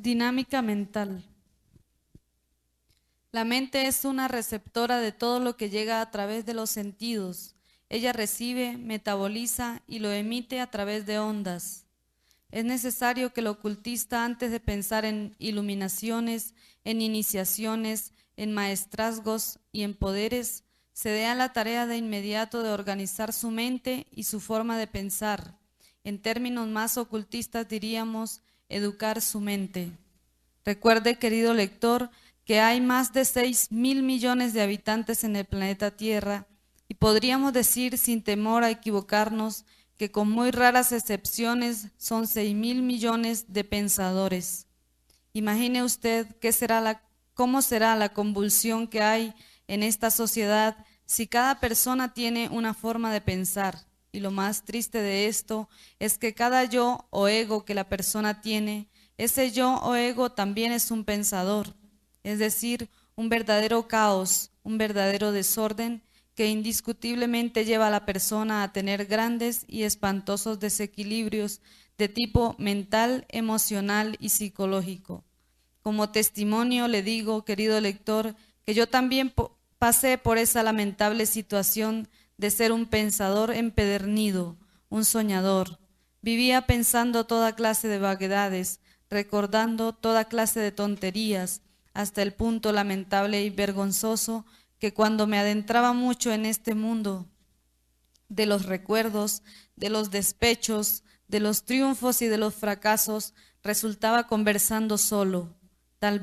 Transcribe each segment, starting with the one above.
Dinámica mental. La mente es una receptora de todo lo que llega a través de los sentidos. Ella recibe, metaboliza y lo emite a través de ondas. Es necesario que el ocultista, antes de pensar en iluminaciones, en iniciaciones, en maestrazgos y en poderes, se dé a la tarea de inmediato de organizar su mente y su forma de pensar. En términos más ocultistas diríamos educar su mente. Recuerde, querido lector, que hay más de 6.000 millones de habitantes en el planeta Tierra y podríamos decir sin temor a equivocarnos que con muy raras excepciones son 6.000 millones de pensadores. Imagine usted cómo será la convulsión que hay en esta sociedad si cada persona tiene una forma de pensar. Y lo más triste de esto es que cada yo o ego que la persona tiene, ese yo o ego también es un pensador, es decir, un verdadero caos, un verdadero desorden que indiscutiblemente lleva a la persona a tener grandes y espantosos desequilibrios de tipo mental, emocional y psicológico. Como testimonio le digo, querido lector, que yo también pasé por esa lamentable situación de ser un pensador empedernido, un soñador. Vivía pensando toda clase de vaguedades, recordando toda clase de tonterías, hasta el punto lamentable y vergonzoso que cuando me adentraba mucho en este mundo de los recuerdos, de los despechos, de los triunfos y de los fracasos, resultaba conversando solo. Tal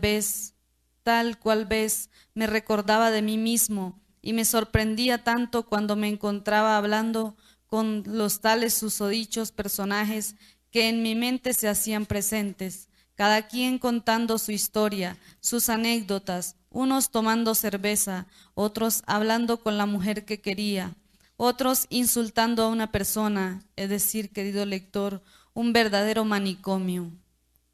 cual vez, me recordaba de mí mismo y me sorprendía tanto cuando me encontraba hablando con los tales susodichos personajes que en mi mente se hacían presentes, cada quien contando su historia, sus anécdotas, unos tomando cerveza, otros hablando con la mujer que quería, otros insultando a una persona, es decir, querido lector, un verdadero manicomio.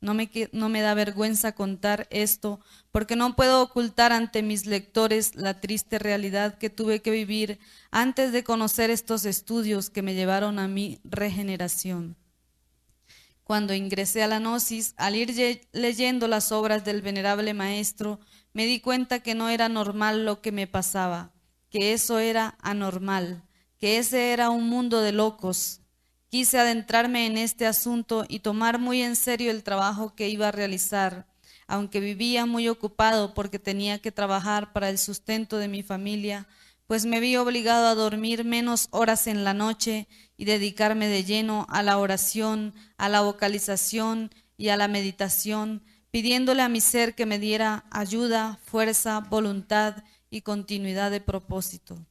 No me da vergüenza contar esto porque no puedo ocultar ante mis lectores la triste realidad que tuve que vivir antes de conocer estos estudios que me llevaron a mi regeneración. Cuando ingresé a la Gnosis, al ir leyendo las obras del venerable maestro, me di cuenta que no era normal lo que me pasaba, que eso era anormal, que ese era un mundo de locos. Quise adentrarme en este asunto y tomar muy en serio el trabajo que iba a realizar, aunque vivía muy ocupado porque tenía que trabajar para el sustento de mi familia, pues me vi obligado a dormir menos horas en la noche y dedicarme de lleno a la oración, a la vocalización y a la meditación, pidiéndole a mi ser que me diera ayuda, fuerza, voluntad y continuidad de propósito.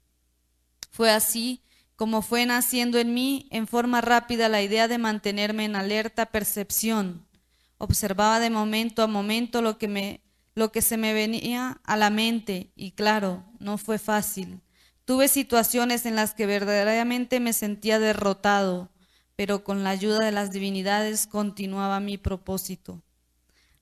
Fue así como fue naciendo en mí en forma rápida la idea de mantenerme en alerta percepción. Observaba de momento a momento lo que se me venía a la mente y claro, no fue fácil. Tuve situaciones en las que verdaderamente me sentía derrotado, pero con la ayuda de las divinidades continuaba mi propósito.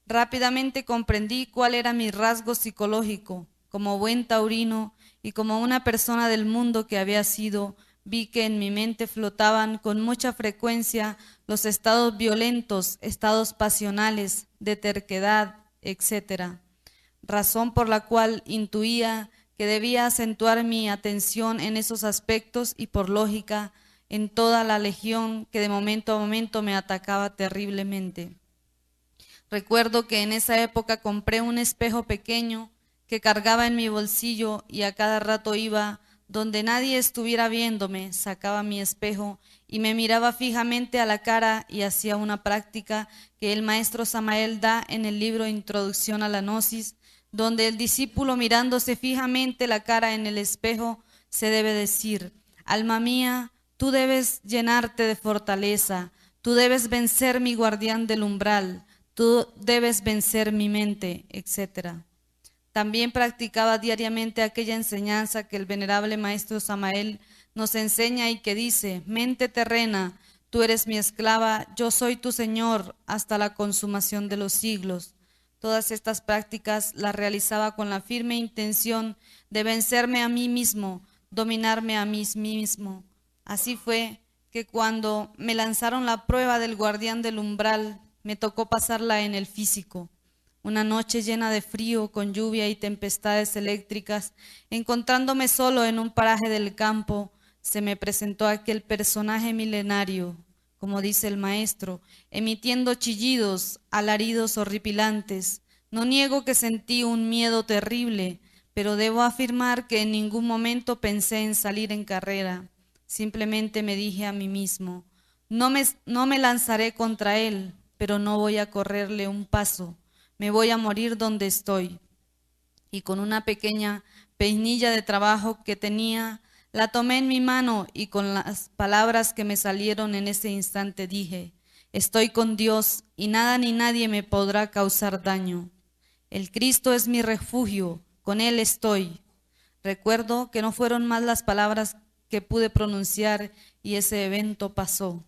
Rápidamente comprendí cuál era mi rasgo psicológico. Como buen taurino y como una persona del mundo que había sido, vi que en mi mente flotaban con mucha frecuencia los estados violentos, estados pasionales, de terquedad, etc. Razón por la cual intuía que debía acentuar mi atención en esos aspectos y por lógica en toda la legión que de momento a momento me atacaba terriblemente. Recuerdo que en esa época compré un espejo pequeño que cargaba en mi bolsillo y a cada rato iba donde nadie estuviera viéndome, sacaba mi espejo y me miraba fijamente a la cara y hacía una práctica que el maestro Samael da en el libro Introducción a la Gnosis, donde el discípulo mirándose fijamente la cara en el espejo se debe decir: alma mía, tú debes llenarte de fortaleza, tú debes vencer mi guardián del umbral, tú debes vencer mi mente, etc. También practicaba diariamente aquella enseñanza que el venerable maestro Samael nos enseña y que dice: mente terrena, tú eres mi esclava, yo soy tu señor hasta la consumación de los siglos. Todas estas prácticas las realizaba con la firme intención de vencerme a mí mismo, dominarme a mí mismo. Así fue que cuando me lanzaron la prueba del guardián del umbral, me tocó pasarla en el físico. Una noche llena de frío, con lluvia y tempestades eléctricas, encontrándome solo en un paraje del campo, se me presentó aquel personaje milenario, como dice el maestro, emitiendo chillidos, alaridos horripilantes. No niego que sentí un miedo terrible, pero debo afirmar que en ningún momento pensé en salir en carrera. Simplemente me dije a mí mismo, no me lanzaré contra él, pero no voy a correrle un paso. Me voy a morir donde estoy. Y con una pequeña peinilla de trabajo que tenía, la tomé en mi mano y con las palabras que me salieron en ese instante dije, estoy con Dios y nada ni nadie me podrá causar daño. El Cristo es mi refugio, con Él estoy. Recuerdo que no fueron más las palabras que pude pronunciar y ese evento pasó.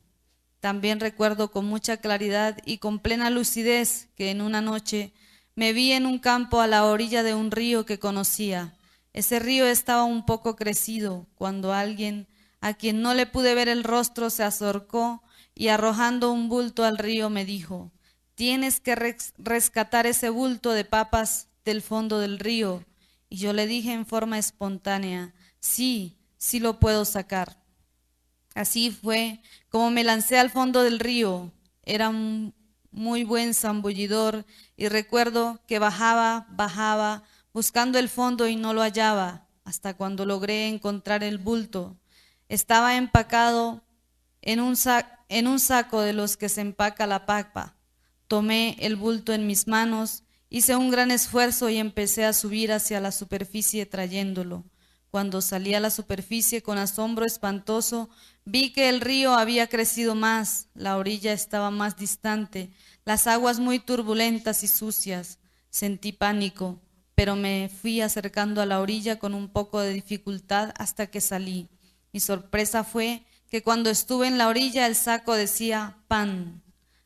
También recuerdo con mucha claridad y con plena lucidez que en una noche me vi en un campo a la orilla de un río que conocía. Ese río estaba un poco crecido cuando alguien, a quien no le pude ver el rostro, se acercó y arrojando un bulto al río me dijo, tienes que rescatar ese bulto de papas del fondo del río. Y yo le dije en forma espontánea, sí, sí lo puedo sacar. Así fue como me lancé al fondo del río. Era un muy buen zambullidor y recuerdo que bajaba, buscando el fondo y no lo hallaba, hasta cuando logré encontrar el bulto. Estaba empacado en un saco de los que se empaca la papa. Tomé el bulto en mis manos, hice un gran esfuerzo y empecé a subir hacia la superficie trayéndolo. Cuando salí a la superficie con asombro espantoso, vi que el río había crecido más, la orilla estaba más distante, las aguas muy turbulentas y sucias. Sentí pánico, pero me fui acercando a la orilla con un poco de dificultad hasta que salí. Mi sorpresa fue que cuando estuve en la orilla el saco decía pan.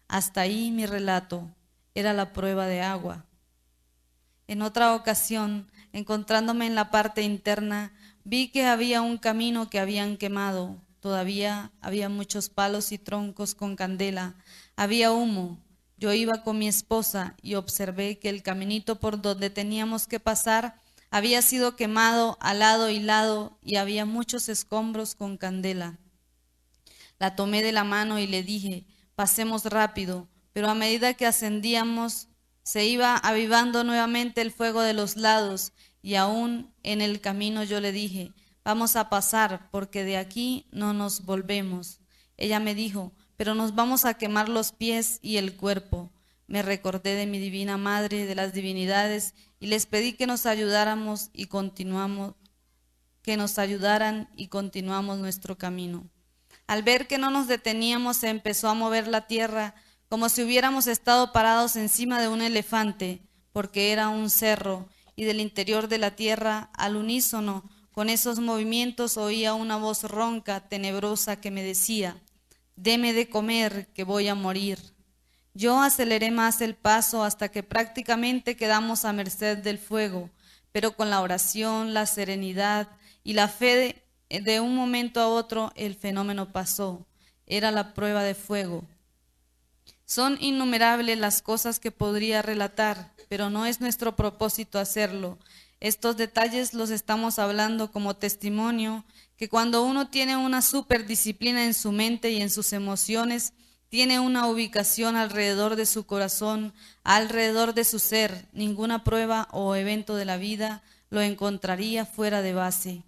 Hasta ahí mi relato, era la prueba de agua. En otra ocasión, encontrándome en la parte interna, vi que había un camino que habían quemado. Todavía había muchos palos y troncos con candela. Había humo. Yo iba con mi esposa y observé que el caminito por donde teníamos que pasar había sido quemado a lado y lado y había muchos escombros con candela. La tomé de la mano y le dije, pasemos rápido, pero a medida que ascendíamos se iba avivando nuevamente el fuego de los lados y aún en el camino yo le dije, vamos a pasar porque de aquí no nos volvemos. Ella me dijo, pero nos vamos a quemar los pies y el cuerpo. Me recordé de mi divina madre, de las divinidades y les pedí que nos ayudáramos y que nos ayudaran y continuamos nuestro camino. Al ver que no nos deteníamos, se empezó a mover la tierra como si hubiéramos estado parados encima de un elefante, porque era un cerro, y del interior de la tierra, al unísono, con esos movimientos oía una voz ronca, tenebrosa, que me decía, deme de comer, que voy a morir. Yo aceleré más el paso hasta que prácticamente quedamos a merced del fuego, pero con la oración, la serenidad y la fe de un momento a otro el fenómeno pasó. Era la prueba de fuego. Son innumerables las cosas que podría relatar, pero no es nuestro propósito hacerlo. Estos detalles los estamos hablando como testimonio que cuando uno tiene una superdisciplina en su mente y en sus emociones, tiene una ubicación alrededor de su corazón, alrededor de su ser, ninguna prueba o evento de la vida lo encontraría fuera de base.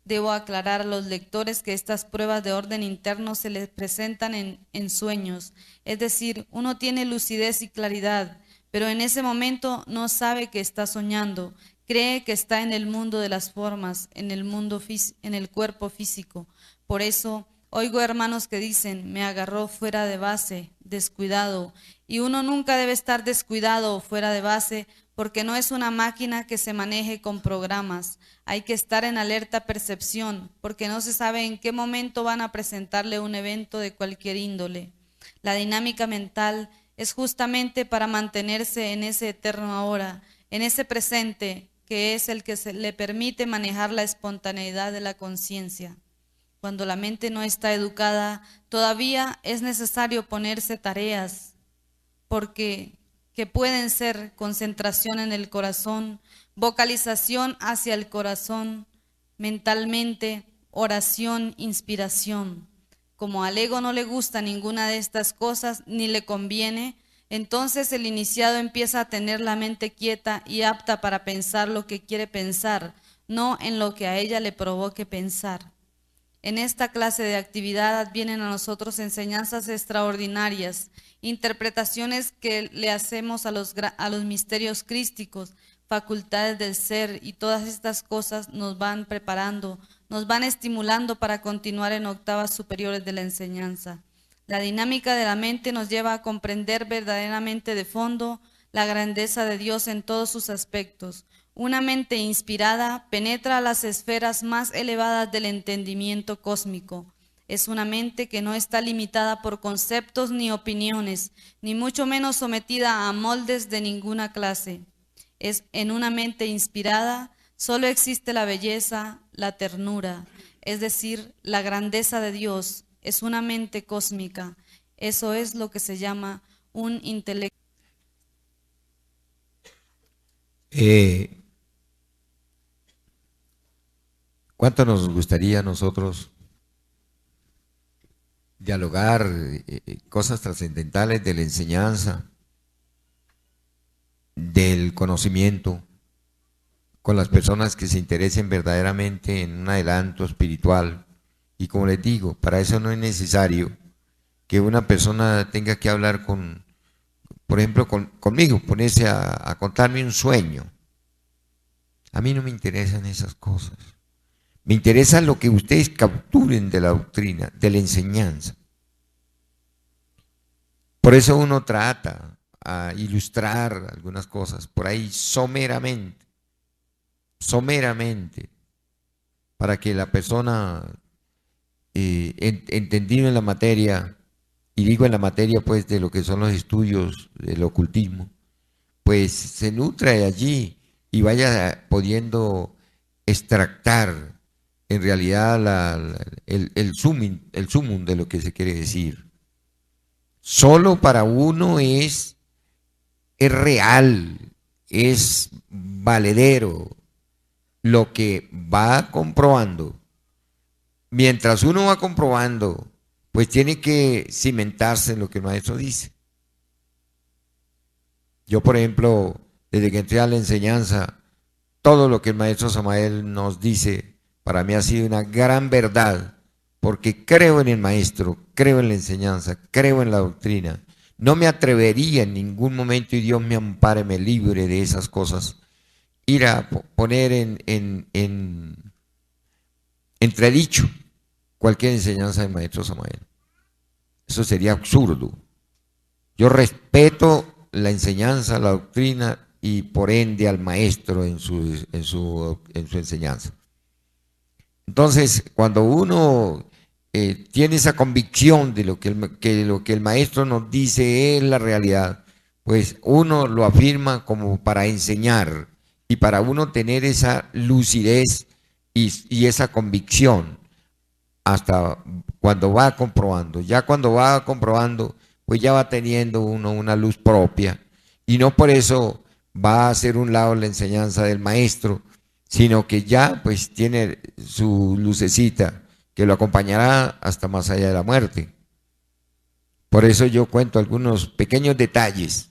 Debo aclarar a los lectores que estas pruebas de orden interno se les presentan en sueños, es decir, uno tiene lucidez y claridad, pero en ese momento no sabe que está soñando, cree que está en el mundo de las formas, en el cuerpo físico. Por eso oigo hermanos que dicen, me agarró fuera de base, descuidado, y uno nunca debe estar descuidado o fuera de base, porque no es una máquina que se maneje con programas. Hay que estar en alerta percepción, porque no se sabe en qué momento van a presentarle un evento de cualquier índole. La dinámica mental es justamente para mantenerse en ese eterno ahora, en ese presente, que es el que le permite manejar la espontaneidad de la conciencia. Cuando la mente no está educada, todavía es necesario ponerse tareas, porque que pueden ser concentración en el corazón, vocalización hacia el corazón, mentalmente, oración, inspiración. Como al ego no le gusta ninguna de estas cosas ni le conviene, entonces el iniciado empieza a tener la mente quieta y apta para pensar lo que quiere pensar, no en lo que a ella le provoque pensar. En esta clase de actividad vienen a nosotros enseñanzas extraordinarias, interpretaciones que le hacemos a los misterios crísticos, facultades del ser, y todas estas cosas nos van preparando, nos van estimulando para continuar en octavas superiores de la enseñanza. La dinámica de la mente nos lleva a comprender verdaderamente de fondo la grandeza de Dios en todos sus aspectos. Una mente inspirada penetra a las esferas más elevadas del entendimiento cósmico. Es una mente que no está limitada por conceptos ni opiniones, ni mucho menos sometida a moldes de ninguna clase. En una mente inspirada solo existe la belleza, la ternura, es decir, la grandeza de Dios. Es una mente cósmica. Eso es lo que se llama un intelecto. ¿Cuánto nos gustaría a nosotros dialogar cosas trascendentales de la enseñanza, del conocimiento, con las personas que se interesen verdaderamente en un adelanto espiritual? Y como les digo, para eso no es necesario que una persona tenga que hablar por ejemplo, conmigo, ponerse a contarme un sueño. A mí no me interesan esas cosas. Me interesa lo que ustedes capturen de la doctrina, de la enseñanza. Por eso uno trata a ilustrar algunas cosas por ahí someramente, para que la persona entendido en la materia, y digo en la materia pues de lo que son los estudios del ocultismo, pues se nutra de allí y vaya pudiendo extractar en realidad el sumum de lo que se quiere decir. Solo para uno es real, es valedero lo que va comprobando. Mientras uno va comprobando, pues tiene que cimentarse en lo que el maestro dice. Yo, por ejemplo, desde que entré a la enseñanza, todo lo que el maestro Samael nos dice, para mí ha sido una gran verdad, porque creo en el maestro, creo en la enseñanza, creo en la doctrina. No me atrevería en ningún momento, y Dios me ampare, me libre de esas cosas, ir a poner en entredicho cualquier enseñanza del maestro Samael. Eso sería absurdo. Yo respeto la enseñanza, la doctrina y por ende al maestro en su enseñanza. Entonces, cuando uno tiene esa convicción de lo que el maestro nos dice es la realidad, pues uno lo afirma como para enseñar y para uno tener esa lucidez y esa convicción hasta cuando va comprobando. Ya cuando va comprobando, pues ya va teniendo uno una luz propia y no por eso va a hacer un lado la enseñanza del maestro, sino que ya pues tiene su lucecita que lo acompañará hasta más allá de la muerte. Por eso yo cuento algunos pequeños detalles,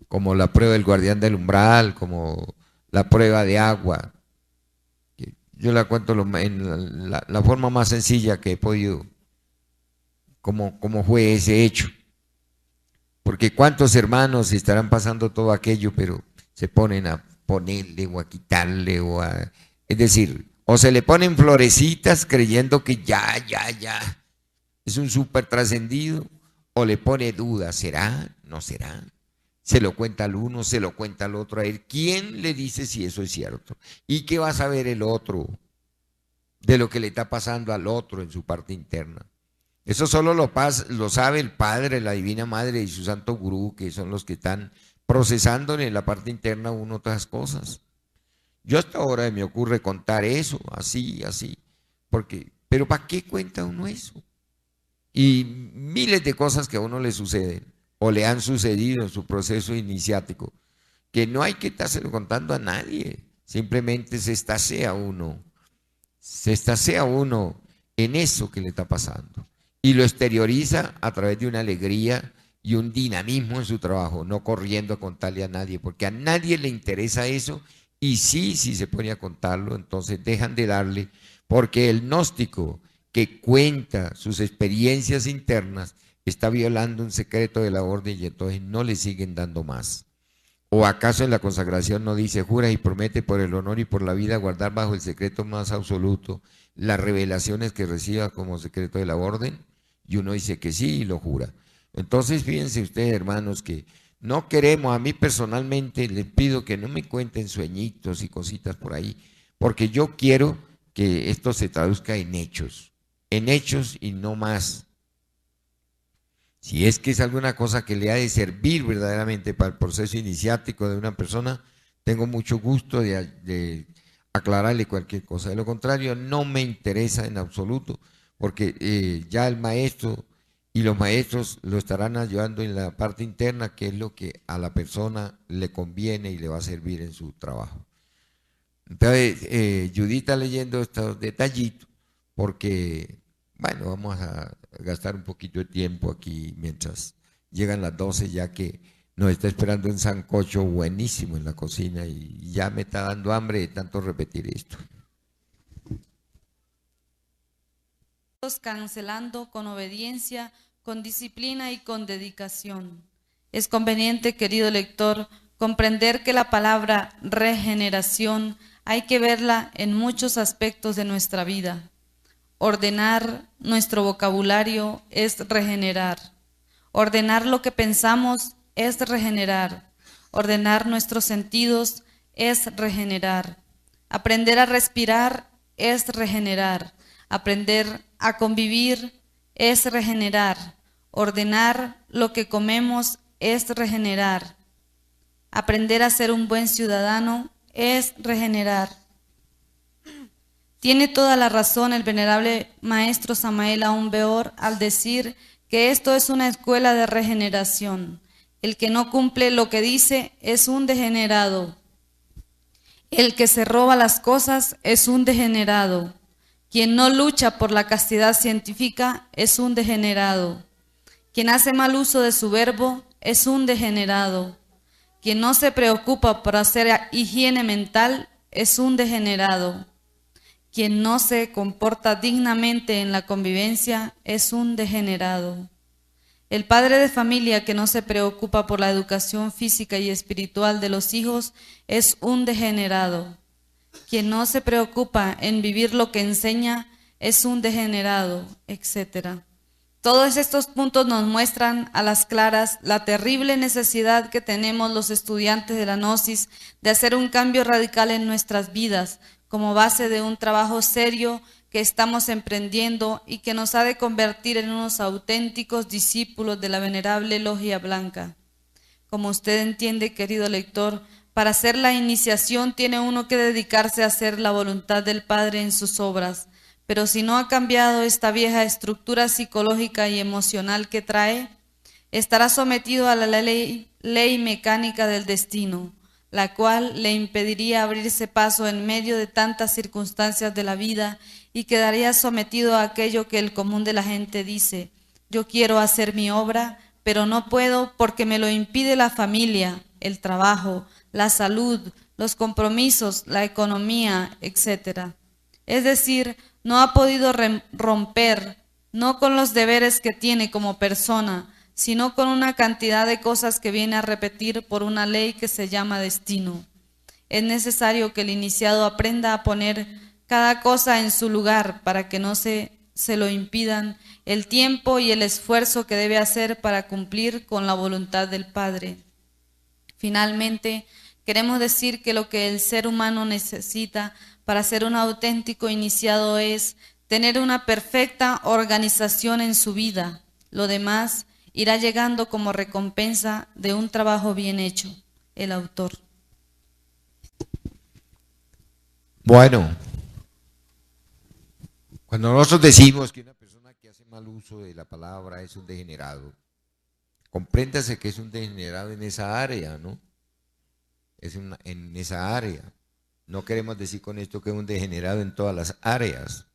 como la prueba del guardián del umbral, como la prueba de agua. Yo la cuento en la forma más sencilla que he podido, como fue ese hecho. Porque cuántos hermanos estarán pasando todo aquello, pero se ponen a ponerle o a quitarle es decir, o se le ponen florecitas creyendo que ya, es un súper trascendido, o le pone duda, ¿será? ¿No será? Se lo cuenta al uno, se lo cuenta al otro a él. ¿Quién le dice si eso es cierto? ¿Y qué va a saber el otro de lo que le está pasando al otro en su parte interna? Eso solo lo sabe el Padre, la Divina Madre y su Santo Gurú, que son los que están procesando en la parte interna uno otras cosas. Yo hasta ahora me ocurre contar eso, así, pero ¿para qué cuenta uno eso? y miles de cosas que a uno le suceden o le han sucedido en su proceso iniciático, que no hay que estárselo contando a nadie, simplemente se estasea uno en eso que le está pasando y lo exterioriza a través de una alegría y un dinamismo en su trabajo, no corriendo a contarle a nadie, porque a nadie le interesa eso y sí, si se pone a contarlo, entonces dejan de darle, porque el gnóstico que cuenta sus experiencias internas está violando un secreto de la orden y entonces no le siguen dando más. ¿O acaso en la consagración no dice, jura y promete por el honor y por la vida guardar bajo el secreto más absoluto las revelaciones que reciba como secreto de la orden? Y uno dice que sí y lo jura. Entonces fíjense ustedes, hermanos, que no queremos, a mí personalmente les pido que no me cuenten sueñitos y cositas por ahí, porque yo quiero que esto se traduzca en hechos y no más. Si es que es alguna cosa que le ha de servir verdaderamente para el proceso iniciático de una persona, tengo mucho gusto de aclararle cualquier cosa. De lo contrario, no me interesa en absoluto, porque ya el maestro y los maestros lo estarán ayudando en la parte interna, que es lo que a la persona le conviene y le va a servir en su trabajo. Entonces, Judith está leyendo estos detallitos, porque, bueno, vamos a gastar un poquito de tiempo aquí mientras llegan las 12, ya que nos está esperando un sancocho buenísimo en la cocina y ya me está dando hambre de tanto repetir esto. Cancelando con obediencia, con disciplina y con dedicación. Es conveniente, querido lector, comprender que la palabra regeneración hay que verla en muchos aspectos de nuestra vida. Ordenar nuestro vocabulario es regenerar. Ordenar lo que pensamos es regenerar. Ordenar nuestros sentidos es regenerar. Aprender a respirar es regenerar. Aprender a convivir es regenerar. Ordenar lo que comemos es regenerar. Aprender a ser un buen ciudadano es regenerar. Tiene toda la razón el venerable maestro Samael Aun Weor al decir que esto es una escuela de regeneración. El que no cumple lo que dice es un degenerado. El que se roba las cosas es un degenerado. Quien no lucha por la castidad científica es un degenerado. Quien hace mal uso de su verbo es un degenerado. Quien no se preocupa por hacer higiene mental es un degenerado. Quien no se comporta dignamente en la convivencia es un degenerado. El padre de familia que no se preocupa por la educación física y espiritual de los hijos es un degenerado. Quien no se preocupa en vivir lo que enseña es un degenerado, etc. Todos estos puntos nos muestran a las claras la terrible necesidad que tenemos los estudiantes de la Gnosis de hacer un cambio radical en nuestras vidas como base de un trabajo serio que estamos emprendiendo y que nos ha de convertir en unos auténticos discípulos de la venerable Logia Blanca. Como usted entiende, querido lector, para hacer la iniciación tiene uno que dedicarse a hacer la voluntad del Padre en sus obras, pero si no ha cambiado esta vieja estructura psicológica y emocional que trae, estará sometido a la ley mecánica del destino, la cual le impediría abrirse paso en medio de tantas circunstancias de la vida y quedaría sometido a aquello que el común de la gente dice: yo quiero hacer mi obra, pero no puedo porque me lo impide la familia, el trabajo, la salud, los compromisos, la economía, etc. Es decir, no ha podido romper, no con los deberes que tiene como persona, sino con una cantidad de cosas que viene a repetir por una ley que se llama destino. Es necesario que el iniciado aprenda a poner cada cosa en su lugar para que no se lo impidan el tiempo y el esfuerzo que debe hacer para cumplir con la voluntad del Padre. Finalmente, queremos decir que lo que el ser humano necesita para ser un auténtico iniciado es tener una perfecta organización en su vida. Lo demás irá llegando como recompensa de un trabajo bien hecho. El autor. Bueno, cuando nosotros decimos que una persona que hace mal uso de la palabra es un degenerado. Compréndase que es un degenerado en esa área, ¿no? En esa área. No queremos decir con esto que es un degenerado en todas las áreas.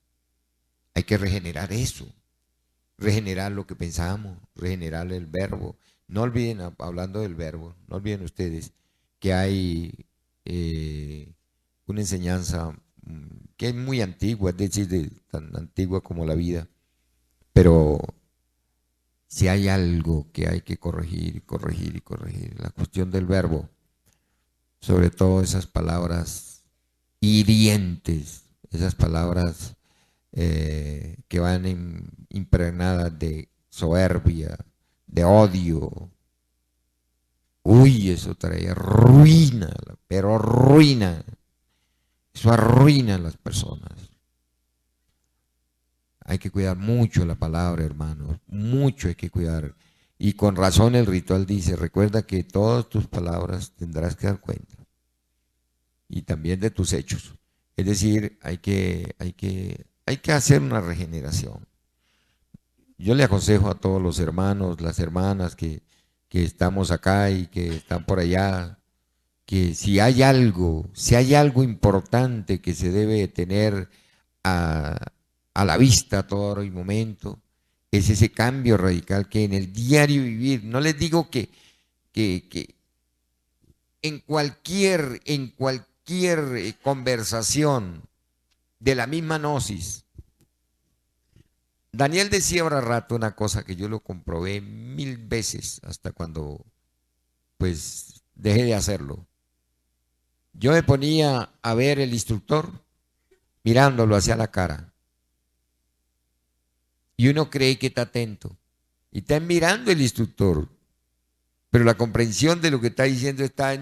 Hay que regenerar eso. Regenerar lo que pensamos, regenerar el verbo. No olviden, hablando del verbo, no olviden ustedes que hay una enseñanza que es muy antigua, es decir, tan antigua como la vida, pero si hay algo que hay que corregir, corregir y corregir, la cuestión del verbo, sobre todo esas palabras hirientes, esas palabras que van impregnadas de soberbia, de odio. Uy, eso trae ruina, pero ruina. Eso arruina a las personas. Hay que cuidar mucho la palabra, hermanos. Mucho hay que cuidar. Y con razón el ritual dice, recuerda que todas tus palabras tendrás que dar cuenta. Y también de tus hechos. Es decir, hay que hacer una regeneración. Yo le aconsejo a todos los hermanos, las hermanas que estamos acá y que están por allá, que si hay algo importante que se debe tener a la vista a todo hora y momento, es ese cambio radical que en el diario vivir, no les digo que en cualquier conversación de la misma gnosis. Daniel decía ahora rato una cosa que yo lo comprobé 1000 veces hasta cuando pues dejé de hacerlo. Yo me ponía a ver el instructor mirándolo hacia la cara. Y uno cree que está atento. Y está mirando el instructor. Pero la comprensión de lo que está diciendo está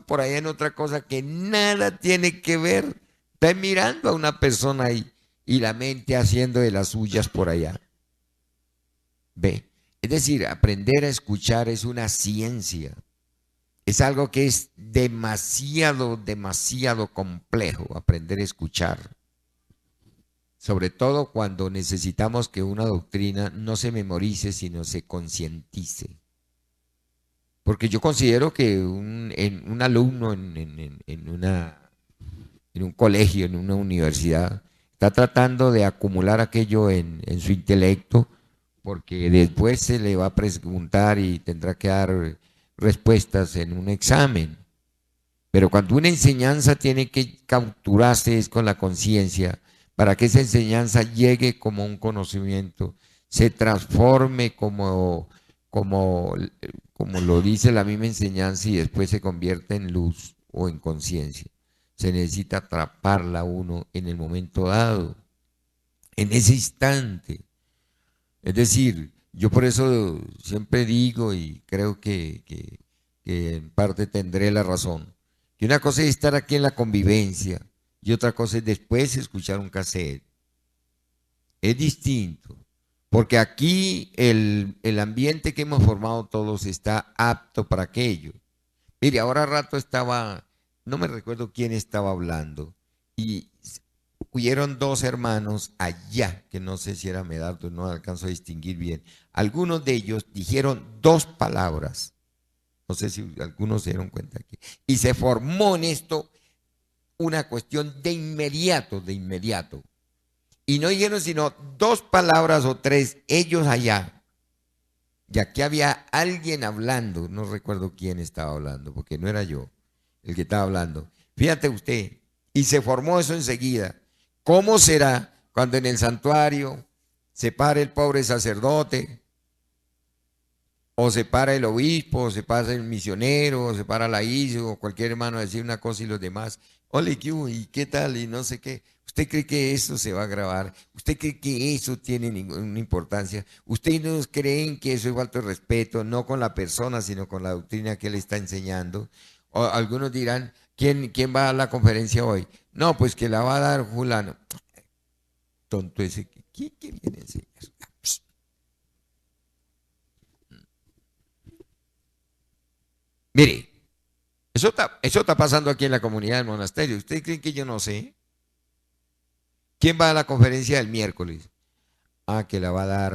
por allá en otra cosa que nada tiene que ver. Está mirando a una persona ahí y la mente haciendo de las suyas por allá. ¿Ve? Es decir, aprender a escuchar es una ciencia. Es algo que es demasiado complejo, aprender a escuchar. Sobre todo cuando necesitamos que una doctrina no se memorice, sino se concientice. Porque yo considero que un alumno en un colegio, en una universidad, está tratando de acumular aquello en su intelecto, porque después se le va a preguntar y tendrá que dar respuestas en un examen. Pero cuando una enseñanza tiene que capturarse es con la conciencia, para que esa enseñanza llegue como un conocimiento, se transforme como lo dice la misma enseñanza y después se convierte en luz o en conciencia. Se necesita atraparla uno en el momento dado, en ese instante. Es decir, yo por eso siempre digo y creo que en parte tendré la razón, que una cosa es estar aquí en la convivencia y otra cosa es después escuchar un cassette. Es distinto, porque aquí el ambiente que hemos formado todos está apto para aquello. Mire, ahora rato no me recuerdo quién estaba hablando, y huyeron dos hermanos allá, que no sé si era Medardo, no alcanzo a distinguir bien. Algunos de ellos dijeron dos palabras, no sé si algunos se dieron cuenta aquí, y se formó en esto una cuestión de inmediato. Y no dijeron sino dos palabras o tres, ellos allá. Y aquí había alguien hablando, no recuerdo quién estaba hablando, porque no era yo el que estaba hablando. Fíjate usted, y se formó eso enseguida. ¿Cómo será cuando en el santuario se para el pobre sacerdote, o se para el obispo, o se para el misionero, o se para la isla, o cualquier hermano a decir una cosa y los demás, ole, ¿qué hubo? ¿Y qué tal? Y no sé qué. ¿Usted cree que eso se va a grabar? ¿Usted cree que eso tiene ninguna importancia? ¿Ustedes no creen que eso es falta de respeto, no con la persona, sino con la doctrina que él está enseñando? O algunos dirán, ¿quién va a la conferencia hoy? No, pues que la va a dar fulano. Tonto ese, ¿quién viene a enseñar? Mire, eso está pasando aquí en la comunidad del monasterio. ¿Ustedes creen que yo no sé? ¿Quién va a la conferencia del miércoles? Que la va a dar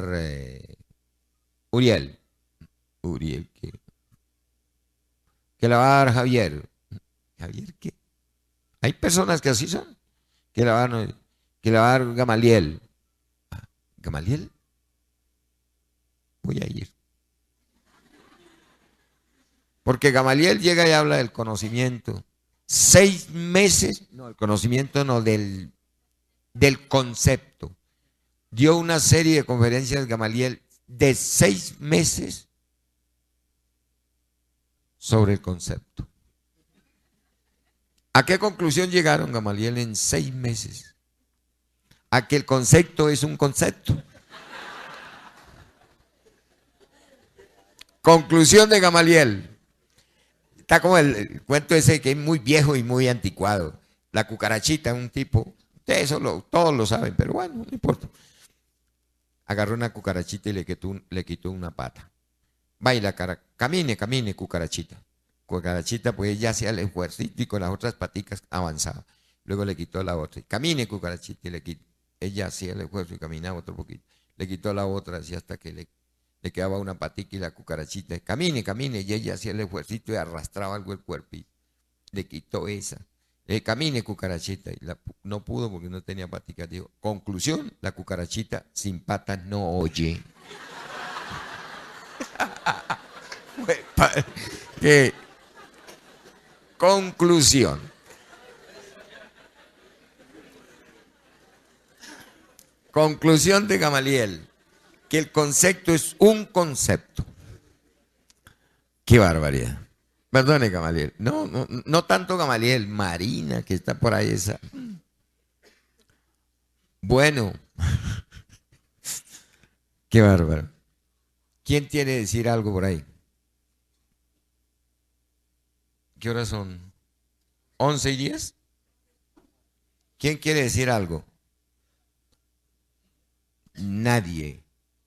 Uriel. Uriel, que la va a dar Javier. ¿Javier qué? Hay personas que así son. Que la va a dar Gamaliel. ¿Gamaliel? Voy a ir. Porque Gamaliel llega y habla del conocimiento. 6 meses, no, el conocimiento no, del concepto. Dio una serie de conferencias Gamaliel de 6 meses sobre el concepto. ¿A qué conclusión llegaron Gamaliel en 6 meses? A que el concepto es un concepto. Conclusión de Gamaliel. Está como el cuento ese que es muy viejo y muy anticuado. La cucarachita, un tipo, todos lo saben, pero bueno, no importa. Agarró una cucarachita y le quitó una pata. Baila, camine, camine, cucarachita. Cucarachita, pues ella hacía el esfuerzo y con las otras paticas avanzaba. Luego le quitó la otra. Camine, cucarachita, y ella hacía el esfuerzo y caminaba otro poquito. Le quitó la otra, así hasta que le quedaba una patica y la cucarachita. Camine, camine, y ella hacía el esfuerzo y arrastraba algo el cuerpo. Le quitó esa. Camine, cucarachita. Y no pudo porque no tenía patica. Dijo, conclusión, la cucarachita sin patas no oye. Conclusión. Conclusión de Gamaliel, que el concepto es un concepto. Qué barbaridad. Perdone, Gamaliel. No tanto Gamaliel, Marina, que está por ahí esa. Bueno. Qué bárbaro. ¿Quién tiene que decir algo por ahí? ¿Qué horas son? ¿11:10? ¿Quién quiere decir algo? Nadie.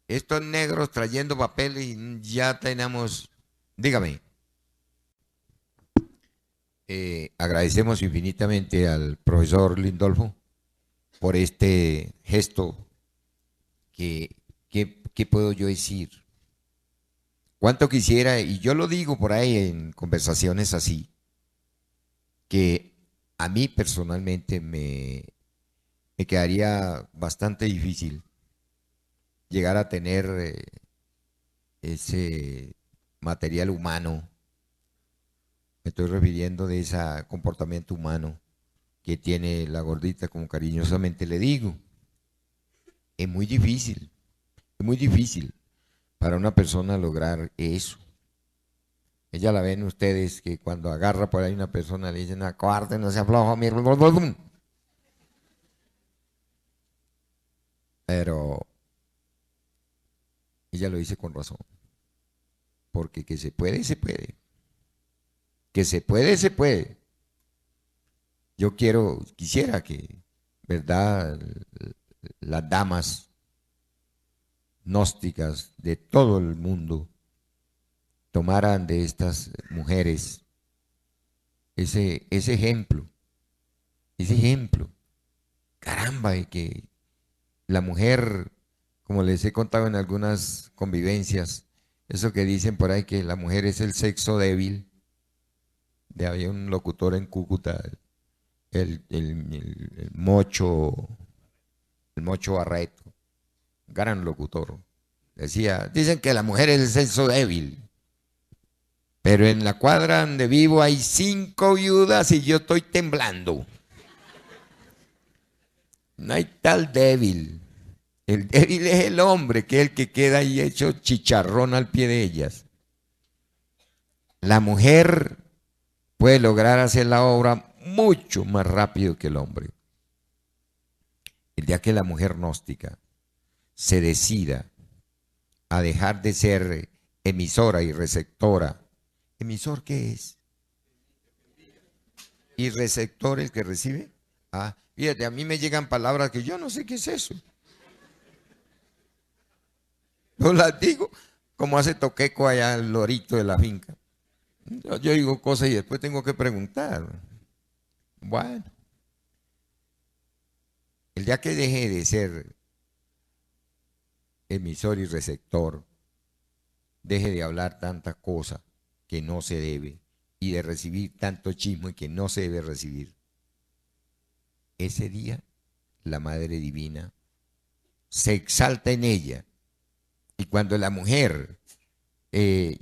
Estos negros trayendo papel y ya tenemos. Dígame. Agradecemos infinitamente al profesor Lindolfo por este gesto ¿qué puedo yo decir? Cuánto quisiera, y yo lo digo por ahí en conversaciones así, que a mí personalmente me quedaría bastante difícil llegar a tener ese material humano. Me estoy refiriendo de ese comportamiento humano que tiene la gordita, como cariñosamente le digo. Es muy difícil para una persona lograr eso. Ella la ven ustedes que cuando agarra por ahí una persona le dicen, acuérdate, no se afloja, pero ella lo dice con razón. Porque que se puede, se puede. Que se puede, se puede. Yo quisiera que, ¿verdad? Las damas gnósticas de todo el mundo tomaran de estas mujeres ese ejemplo. Caramba, de que la mujer, como les he contado en algunas convivencias, eso que dicen por ahí que la mujer es el sexo débil. Había un locutor en Cúcuta, el Mocho Barreto, gran locutor. Decía, dicen que la mujer es el sexo débil, pero en la cuadra donde vivo hay 5 viudas y yo estoy temblando. No hay tal débil. El débil es el hombre, que es el que queda ahí hecho chicharrón al pie de ellas. La mujer puede lograr hacer la obra mucho más rápido que el hombre. El día que la mujer gnóstica se decida a dejar de ser emisora y receptora. ¿Emisor qué es? ¿Y receptor el que recibe? Fíjate, a mí me llegan palabras que yo no sé qué es eso. Yo las digo como hace Toqueco allá el lorito de la finca. Yo digo cosas y después tengo que preguntar. Bueno, el día que deje de ser emisor y receptor, deje de hablar tanta cosa que no se debe y de recibir tanto chisme que no se debe recibir. Ese día la Madre Divina se exalta en ella, y cuando la mujer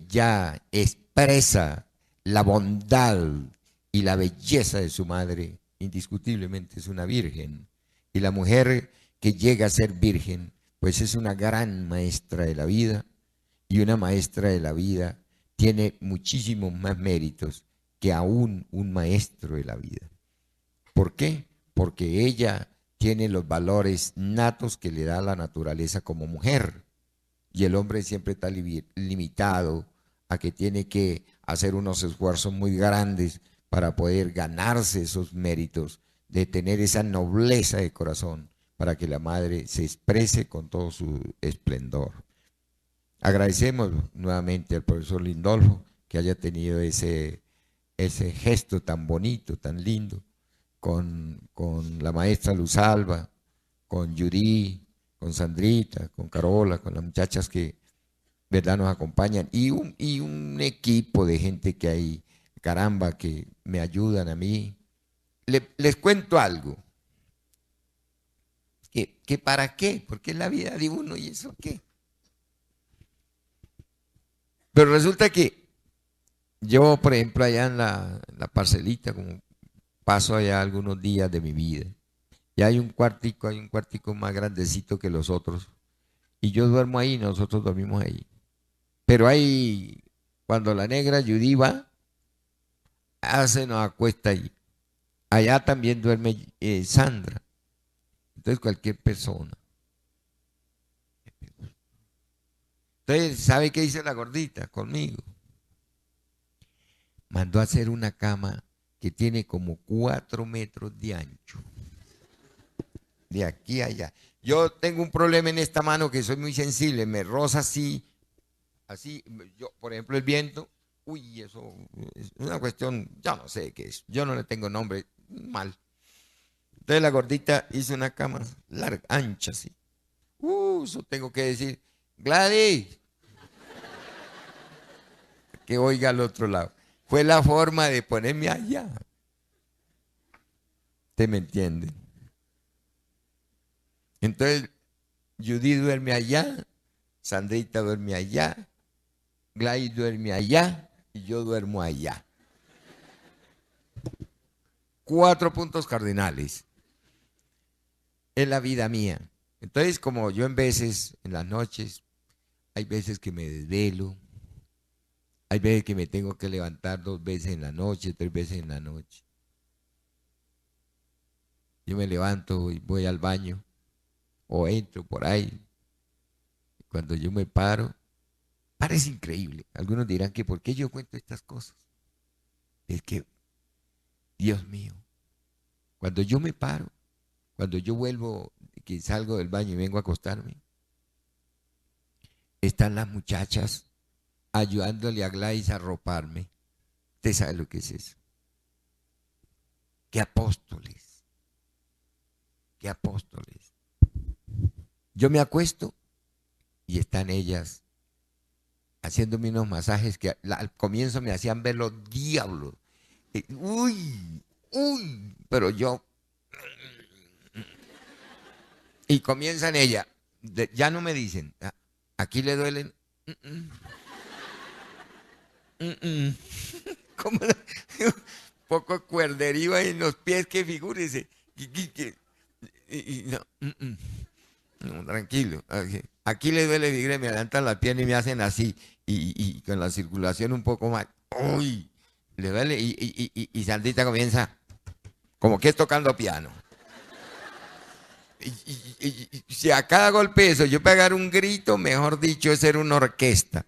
ya expresa la bondad y la belleza de su madre, indiscutiblemente es una virgen. Y la mujer que llega a ser virgen, pues es una gran maestra de la vida, y una maestra de la vida tiene muchísimos más méritos que aún un maestro de la vida. ¿Por qué? Porque ella tiene los valores natos que le da la naturaleza como mujer. Y el hombre siempre está limitado a que tiene que hacer unos esfuerzos muy grandes para poder ganarse esos méritos, de tener esa nobleza de corazón, para que la madre se exprese con todo su esplendor. Agradecemos nuevamente al profesor Lindolfo que haya tenido ese gesto tan bonito, tan lindo, con la maestra Luz Alba, con Yuri, con Sandrita, con Carola, con las muchachas que, verdad, nos acompañan, y un equipo de gente que hay, caramba, que me ayudan a mí. Les cuento algo. ¿Que para qué? Porque es la vida de uno y eso qué. Pero resulta que yo, por ejemplo, allá en la parcelita, como paso allá algunos días de mi vida, y hay un cuartico más grandecito que los otros, y yo duermo ahí, nosotros dormimos ahí. Pero ahí, cuando la negra Judy va, se nos acuesta ahí. Allá también duerme Sandra. Entonces cualquier persona. Entonces, ¿sabe qué hizo la gordita conmigo? Mandó a hacer una cama que tiene como 4 metros de ancho. De aquí a allá. Yo tengo un problema en esta mano que soy muy sensible, me roza así, yo, por ejemplo, el viento, uy, eso es una cuestión, yo no sé qué es, yo no le tengo nombre, mal. Entonces la gordita hizo una cama larga, ancha así. Eso tengo que decir, Gladys, que oiga al otro lado. Fue la forma de ponerme allá. ¿Usted me entiende? Entonces, Judy duerme allá, Sandrita duerme allá, Gladys duerme allá y yo duermo allá. 4 puntos cardinales en la vida mía. Entonces, como yo en veces, en las noches, hay veces que me desvelo, hay veces que me tengo que levantar 2 veces en la noche, 3 veces en la noche. Yo me levanto y voy al baño o entro por ahí. Cuando yo me paro, parece increíble. Algunos dirán que ¿por qué yo cuento estas cosas? Es que, Dios mío, cuando yo me paro, cuando yo vuelvo, que salgo del baño y vengo a acostarme, están las muchachas ayudándole a Gladys a arroparme. Usted sabe lo que es eso. ¡Qué apóstoles! ¡Qué apóstoles! Yo me acuesto y están ellas haciéndome unos masajes que al comienzo me hacían ver los diablos. Uy, pero yo... Y comienzan ellas, ya no me dicen, aquí le duelen. Como un poco cuerderío en los pies, que figúrese. No, tranquilo. Aquí le duele, figure, me levantan la pierna y me hacen así. Y con la circulación un poco más. ¡Uy! Le duele. Y Sandrita comienza como que es tocando piano. Y si a cada golpe de eso yo pegar un grito, mejor dicho, es ser una orquesta.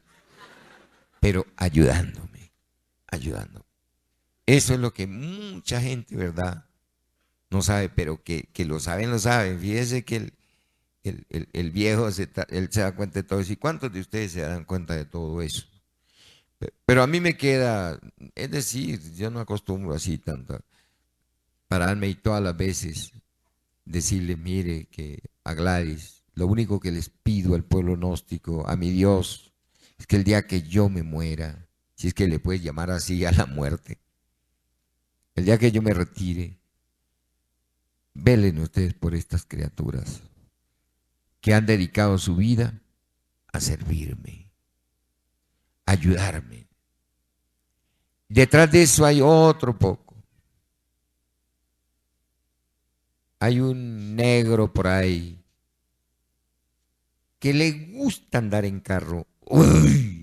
Pero ayudándome. Eso es lo que mucha gente, ¿verdad?, no sabe, pero que lo saben. Fíjese que el viejo, él se da cuenta de todo eso. ¿Y cuántos de ustedes se dan cuenta de todo eso? Pero a mí me queda, es decir, yo no acostumbro así tanto pararme y todas las veces decirle, mire, que a Gladys Lo único que les pido al pueblo gnóstico, a mi Dios, es que el día que yo me muera, si es que le puedes llamar así a la muerte, el día que yo me retire, velen ustedes por estas criaturas que han dedicado su vida a servirme, a ayudarme. Detrás de eso hay otro poco. Hay un negro por ahí que le gusta andar en carro. ¡Uy!